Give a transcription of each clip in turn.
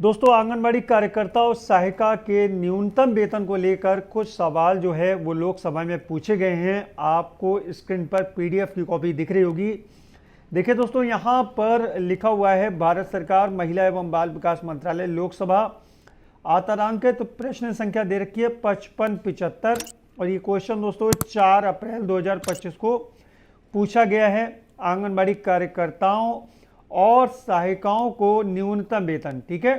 दोस्तों, आंगनबाड़ी कार्यकर्ता और सहायिका के न्यूनतम वेतन को लेकर कुछ सवाल जो है वो लोकसभा में पूछे गए हैं। आपको स्क्रीन पर पीडीएफ की कॉपी दिख रही होगी। देखिए दोस्तों, यहाँ पर लिखा हुआ है भारत सरकार महिला एवं बाल विकास मंत्रालय लोकसभा आतंरांकित प्रश्न संख्या दे रखी है 5575 और ये क्वेश्चन दोस्तों 4 अप्रैल 2025 को पूछा गया है। आंगनबाड़ी कार्यकर्ताओं और सहायिकाओं को न्यूनतम वेतन, ठीक है।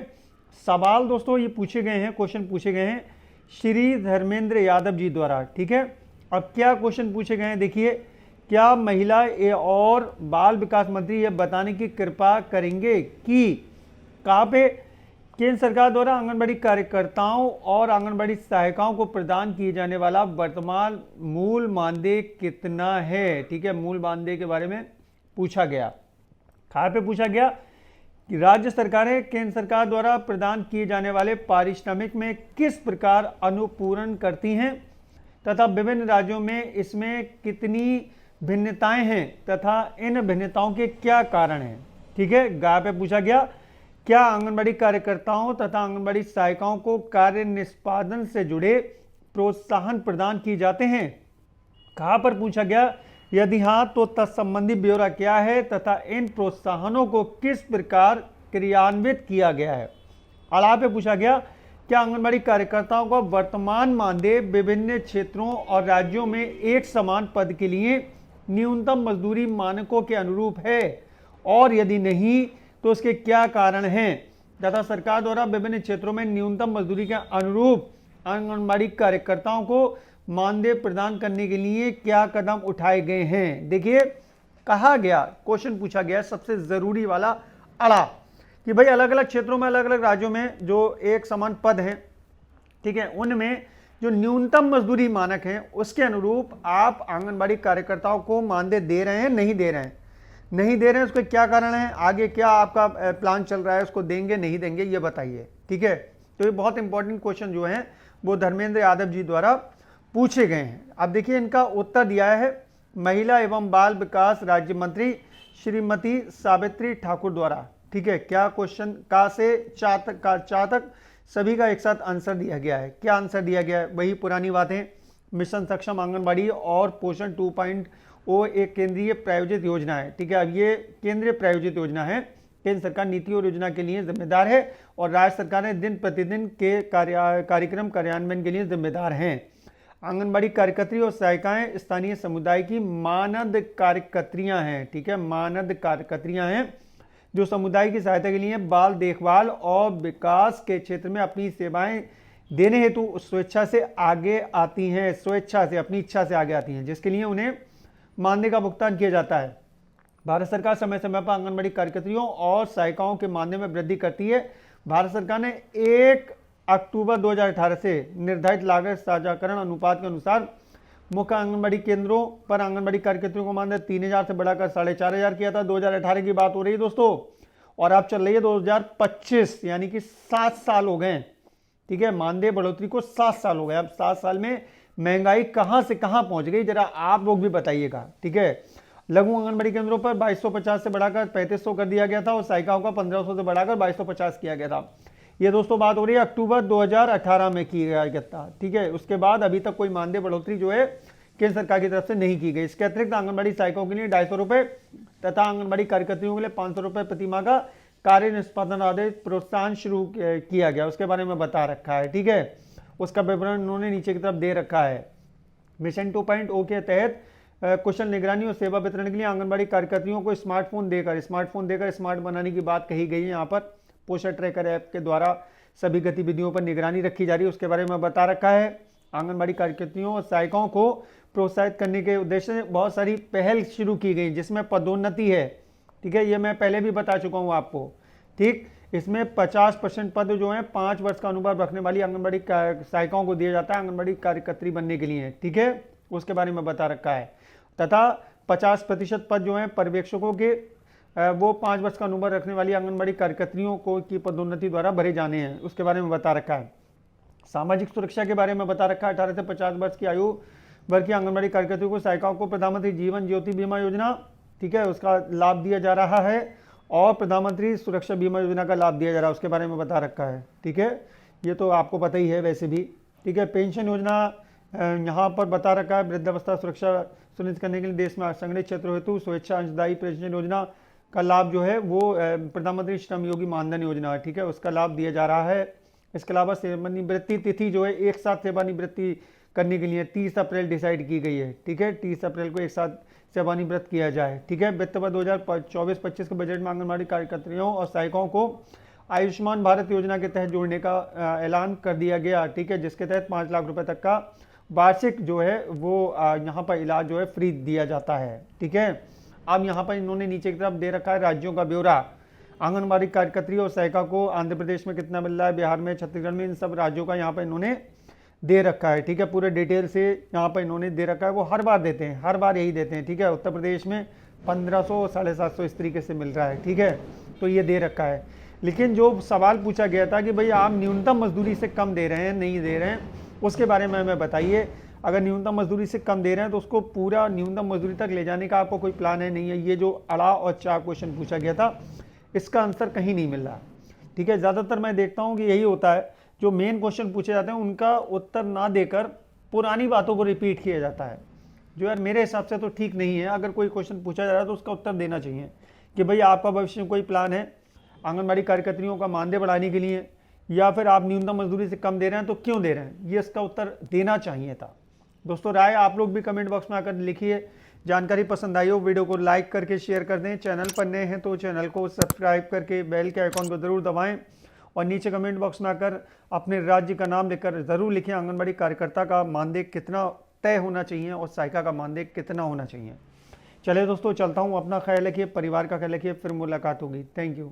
सवाल दोस्तों ये पूछे गए हैं, क्वेश्चन पूछे गए हैं श्री धर्मेंद्र यादव जी द्वारा, ठीक है। अब क्या क्वेश्चन पूछे गए हैं देखिए, क्या महिला और बाल विकास मंत्री ये बताने की कृपा करेंगे कि कहाँ पे केंद्र सरकार द्वारा आंगनबाड़ी कार्यकर्ताओं और आंगनबाड़ी सहायिकाओं को प्रदान किए जाने वाला वर्तमान मूल मानदेय कितना है, ठीक है। मूल मानदेय के बारे में पूछा गया। कहाँ पे पूछा गया कि राज्य सरकारें केंद्र सरकार द्वारा प्रदान किए जाने वाले पारिश्रमिक में किस प्रकार अनुपूरण करती हैं तथा विभिन्न राज्यों में इसमें कितनी भिन्नताएं हैं तथा इन भिन्नताओं के क्या कारण हैं, ठीक है। गा पे पूछा गया, क्या आंगनबाड़ी कार्यकर्ताओं तथा आंगनबाड़ी सहायिकाओं को कार्य निष्पादन से जुड़े प्रोत्साहन प्रदान किए जाते हैं। कहाँ पर पूछा गया, यदि हाँ तो तत्संबंधी ब्यौरा क्या है तथा इन प्रोत्साहनों को किस प्रकार क्रियान्वित किया गया है। अड़ा पे पूछा गया, क्या आंगनबाड़ी कार्यकर्ताओं का वर्तमान मानदेय विभिन्न क्षेत्रों और राज्यों में एक समान पद के लिए न्यूनतम मजदूरी मानकों के अनुरूप है और यदि नहीं तो उसके क्या कारण हैं तथा सरकार द्वारा विभिन्न क्षेत्रों में न्यूनतम मजदूरी के अनुरूप आंगनबाड़ी कार्यकर्ताओं को मानदेय प्रदान करने के लिए क्या कदम उठाए गए हैं। देखिए, कहा गया, क्वेश्चन पूछा गया सबसे जरूरी वाला अड़ा कि भाई अलग अलग क्षेत्रों में अलग अलग राज्यों में जो एक समान पद हैं, ठीक है, उनमें जो न्यूनतम मजदूरी मानक हैं उसके अनुरूप आप आंगनबाड़ी कार्यकर्ताओं को मानदेय दे रहे हैं, नहीं दे रहे हैं। नहीं दे रहे हैं, उसके क्या कारण है, आगे क्या आपका प्लान चल रहा है, उसको देंगे नहीं देंगे ये बताइए, ठीक है। तो ये बहुत इंपॉर्टेंट क्वेश्चन जो है वो धर्मेंद्र यादव जी द्वारा पूछे गए हैं। अब देखिए इनका उत्तर दिया है महिला एवं बाल विकास राज्य मंत्री श्रीमती सावित्री ठाकुर द्वारा, ठीक है। क्या क्वेश्चन का से चा तक सभी का एक साथ आंसर दिया गया है। क्या आंसर दिया गया है, वही पुरानी बातें, मिशन सक्षम आंगनबाड़ी और पोषण 2.0 एक केंद्रीय प्रायोजित योजना है, ठीक है। अब ये केंद्रीय प्रायोजित योजना है, केंद्र सरकार नीति और योजना के लिए जिम्मेदार है और राज्य सरकारें दिन प्रतिदिन के कार्यक्रम कार्यान्वयन के लिए जिम्मेदार हैं। आंगनबाड़ी कार्यकर्त्री और सहायिकाएं स्थानीय समुदाय की मानद कार्यकर्त्रियां हैं, ठीक है, मानद कार्यकर्त्रियां हैं जो समुदाय की सहायता के लिए बाल देखभाल और विकास के क्षेत्र में अपनी सेवाएं देने हेतु स्वेच्छा से आगे आती हैं, स्वेच्छा से, अपनी इच्छा से आगे आती हैं, जिसके लिए उन्हें मानदेय का भुगतान किया जाता है। भारत सरकार समय समय पर आंगनबाड़ी कार्यकर्त्रियों और सहायिकाओं के मानदेय में वृद्धि करती है। भारत सरकार ने 1 अक्टूबर 2018 से निर्धारित लागत साझाकरण अनुपात के अनुसार मुख्य आंगनबाड़ी केंद्रों पर आंगनबाड़ी कार्यकर्तियों को मानदेय 3000 से बढ़ाकर 4500 किया था। 2018 की बात हो रही है दोस्तों, और अब चल रही है 2025, यानी कि 7 साल हो गए, ठीक है। मानदेय बढ़ोतरी को 7 साल हो गए। अब 7 साल में महंगाई कहां से कहां पहुंच गई, जरा आप लोग भी बताइएगा, ठीक है। लघु आंगनबाड़ी केंद्रों पर 2250 से बढ़ाकर 3500 कर दिया गया था और सहायिकाओं का 1500 से बढ़ाकर 2250 किया गया था। ये दोस्तों बात हो रही है अक्टूबर 2018 में की गया था, ठीक है। उसके बाद अभी तक कोई मानदेय बढ़ोतरी जो है केंद्र सरकार की तरफ से नहीं की गई। इसके अतिरिक्त आंगनबाड़ी सहायिकाओं के लिए 250 रुपये तथा आंगनबाड़ी कार्यकर्तियों के लिए 500 रुपये प्रतिमाह का कार्य निष्पादन आदेश प्रोत्साहन शुरू किया गया, उसके बारे में बता रखा है, ठीक है। उसका विवरण उन्होंने नीचे की तरफ दे रखा है। मिशन 2.0 के तहत कुशल निगरानी और सेवा वितरण के लिए आंगनबाड़ी कार्यकर्तियों को स्मार्टफोन देकर स्मार्ट बनाने की बात कही गई है। यहाँ पर पोषण ट्रैकर ऐप के द्वारा सभी गतिविधियों पर निगरानी रखी जा रही है, उसके बारे में बता रखा है। आंगनबाड़ी कार्यकर्तियों और सहायिकाओं को प्रोत्साहित करने के उद्देश्य से बहुत सारी पहल शुरू की गई, जिसमें पदोन्नति है, ठीक है। ये मैं पहले भी बता चुका हूँ आपको, ठीक। इसमें 50% पद जो है 5 वर्ष का अनुभव रखने वाली आंगनबाड़ी सहायिकाओं को दिया जाता है आंगनबाड़ी कार्यकर्त्री बनने के लिए, ठीक है। उसके बारे में बता रखा है। तथा 50% पद जो है पर्यवेक्षकों के वो 5 वर्ष का अनुभव रखने वाली आंगनबाड़ी कार्यकर्तियों को की पदोन्नति द्वारा भरे जाने हैं, उसके बारे में बता रखा है। सामाजिक सुरक्षा के बारे में बता रखा है। 18 से 50 वर्ष की आयु वर्ग की आंगनबाड़ी कार्यकर्तियों को सहायिकाओं को प्रधानमंत्री जीवन ज्योति बीमा योजना, ठीक है, उसका लाभ दिया जा रहा है और प्रधानमंत्री सुरक्षा बीमा योजना का लाभ दिया जा रहा है, उसके बारे में बता रखा है। ठीक है, ये तो आपको पता ही है वैसे भी। ठीक है, पेंशन योजना यहाँ पर बता रखा है, वृद्धावस्था सुरक्षा सुनिश्चित करने के लिए देश में असंगठित क्षेत्रों हेतु स्वेच्छा अंशदायी पेंशन योजना का लाभ जो है वो प्रधानमंत्री श्रम योगी मानधन योजना है। ठीक है, उसका लाभ दिया जा रहा है। इसके अलावा सेवानिवृत्ति तिथि जो है एक साथ सेवानिवृत्ति करने के लिए 30 अप्रैल डिसाइड की गई है। ठीक है, 30 अप्रैल को एक साथ सेवानिवृत्त किया जाए। ठीक है, वित्त वर्ष 2024-25 के बजट में आंगनबाड़ी कार्यकर्तियों और सहायिकाओं को आयुष्मान भारत योजना के तहत जोड़ने का ऐलान कर दिया गया। ठीक है, जिसके तहत 5 लाख रुपए तक का वार्षिक जो है वो यहाँ पर इलाज जो है फ्री दिया जाता है। ठीक है, अब यहाँ पर इन्होंने नीचे की तरफ दे रखा है राज्यों का ब्यौरा। आंगनबाड़ी कार्यकर्त्री और सहायिका को आंध्र प्रदेश में कितना मिल रहा है, बिहार में, छत्तीसगढ़ में, इन सब राज्यों का यहाँ पर इन्होंने दे रखा है। ठीक है, पूरे डिटेल से यहाँ पर इन्होंने दे रखा है। वो हर बार देते हैं, हर बार यही देते हैं। ठीक है, उत्तर प्रदेश में 1500 750 इस तरीके से मिल रहा है। ठीक है, तो ये दे रखा है। लेकिन जो सवाल पूछा गया था कि भाई आप न्यूनतम मजदूरी से कम दे रहे हैं, नहीं दे रहे हैं, उसके बारे में हमें बताइए। अगर न्यूनतम मजदूरी से कम दे रहे हैं तो उसको पूरा न्यूनतम मजदूरी तक ले जाने का आपको कोई प्लान है, नहीं है। ये जो अड़ा और चा क्वेश्चन पूछा गया था, इसका आंसर कहीं नहीं मिल रहा। ठीक है, ज़्यादातर मैं देखता हूँ कि यही होता है, जो मेन क्वेश्चन पूछे जाते हैं उनका उत्तर ना देकर पुरानी बातों को रिपीट किया जाता है, जो यार मेरे हिसाब से तो ठीक नहीं है। अगर कोई क्वेश्चन पूछा जा रहा है तो उसका उत्तर देना चाहिए कि भाई आपका भविष्य में कोई प्लान है आंगनबाड़ी कार्यकर्तियों का मानदेय बढ़ाने के लिए, या फिर आप न्यूनतम मजदूरी से कम दे रहे हैं तो क्यों दे रहे हैं, ये इसका उत्तर देना चाहिए था। दोस्तों, राय आप लोग भी कमेंट बॉक्स में आकर लिखिए। जानकारी पसंद आई हो वीडियो को लाइक करके शेयर कर दें। चैनल पर नए हैं तो चैनल को सब्सक्राइब करके बेल के आइकॉन को जरूर दबाएं, और नीचे कमेंट बॉक्स में आकर अपने राज्य का नाम लिखकर जरूर लिखें आंगनबाड़ी कार्यकर्ता का मानदेय कितना तय होना चाहिए और सहायिका का मानदेय कितना होना चाहिए। चलिए दोस्तों, चलता हूँ। अपना ख्याल रखिए, परिवार का ख्याल रखिए, फिर मुलाकात होगी। Thank you.